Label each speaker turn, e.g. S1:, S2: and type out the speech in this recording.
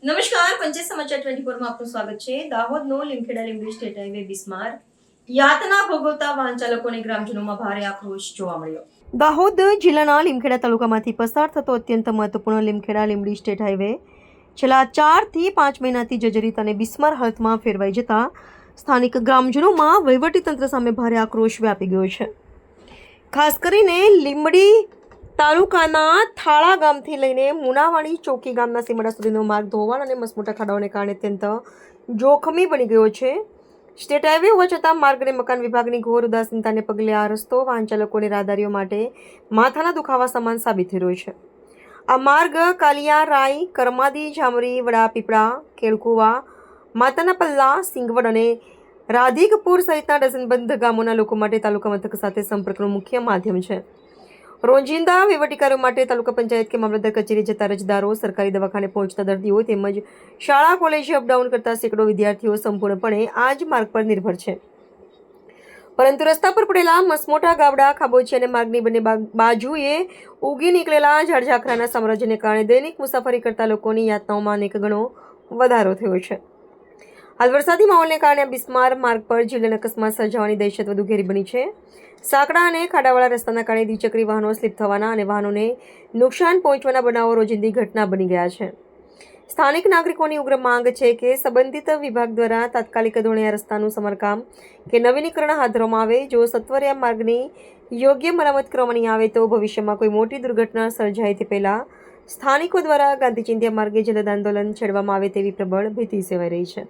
S1: નમસ્કાર, પંચાયત સમાચાર 24 માં આપનું સ્વાગત છે. દાહોદનો લીમખેડા લીંબડી સ્ટેટ હાઈવે બિસ્માર યાતના ભોગવતા વાહન ચાલકોને ગ્રામજનોમાં ભારે આક્રોશ જોવા મળ્યો. દાહોદ જિલ્લાના લીમખેડા તાલુકામાંથી પસાર થતો અત્યંત મહત્વપૂર્ણ લીમખેડા લીંબડી સ્ટેટ હાઈવે છેલ્લા 4 થી 5 મહિનાથી જર્જરિત અને બિસ્માર હાલતમાં ફેરવાઈ જતા સ્થાનિક ગ્રામજનોમાં વહીવટીતંત્ર સામે ભારે આક્રોશ વ્યાપી ગયો છે. ખાસ કરીને લીંબડી તાલુકાના થાળા ગામથી લઈને મુનાવાડી ચોકી ગામના સીમડા સુધીનો માર્ગ ધોવાણ અને મસમોટા ખાડાઓને કારણે અત્યંત જોખમી બની ગયો છે. સ્ટેટ હાઈવે હોવા છતાં માર્ગ અને મકાન વિભાગની ઘોર ઉદાસીનતાને પગલે આ રસ્તો વાહન ચાલકોને રાહદારીઓ માટે માથાના દુખાવા સમાન સાબિત થઈ રહ્યો છે. આ માર્ગ કાલિયા, રાઈ, કરમાદી, જામરી, વડા પીપળા, કેળકુવા, માતાના પલ્લા, સિંગવડ અને રાધિકપુર સહિતના ડઝનબંધ ગામોના લોકો માટે તાલુકા મથક સાથે સંપર્કનું મુખ્ય માધ્યમ છે. રોજિંદા વહીવટી કાર્યો માટે તાલુકા પંચાયત કે મામલતદાર કચેરી જતા અરજદારો, સરકારી દવાખાને પહોંચતા દર્દીઓ તેમજ શાળા કોલેજે અપડાઉન કરતા સેંકડો વિદ્યાર્થીઓ સંપૂર્ણપણે આ જ માર્ગ પર નિર્ભર છે. પરંતુ રસ્તા પર પડેલા મસમોટા ગાબડા, ખાબોચી અને માર્ગની બંને બાજુએ ઉગી નીકળેલા ઝાડઝાખરાના સામ્રાજ્યને કારણે દૈનિક મુસાફરી કરતા લોકોની યાતનાઓમાં અનેક ગણો વધારો થયો છે. હાલ વરસાદી માહોલને કારણે બિસ્માર માર્ગ પર જીવલેણ અકસ્માત સર્જાવાની દહેશત વધુ ઘેરી બની છે. સાંકડા અને ખાડાવાળા રસ્તાના કારણે દ્વિચક્રી વાહનો સ્લીપ થવાના અને વાહનોને નુકસાન પહોંચવાના બનાવો રોજિંદી ઘટના બની ગયા છે. સ્થાનિક નાગરિકોની ઉગ્ર માંગ છે કે સંબંધિત વિભાગ દ્વારા તાત્કાલિક ધોરણે આ રસ્તાનું સમારકામ કે નવીનીકરણ હાથ ધરવામાં આવે. જો સત્વરે આ માર્ગની યોગ્ય મરામત કરવામાં નહીં આવે તો ભવિષ્યમાં કોઈ મોટી દુર્ઘટના સર્જાય તે પહેલા સ્થાનિકો દ્વારા ગાંધી ચિંધ્યા માર્ગે જલદ આંદોલન છેડવામાં આવે તેવી પ્રબળ ભીતિ સેવાઈ રહી છે.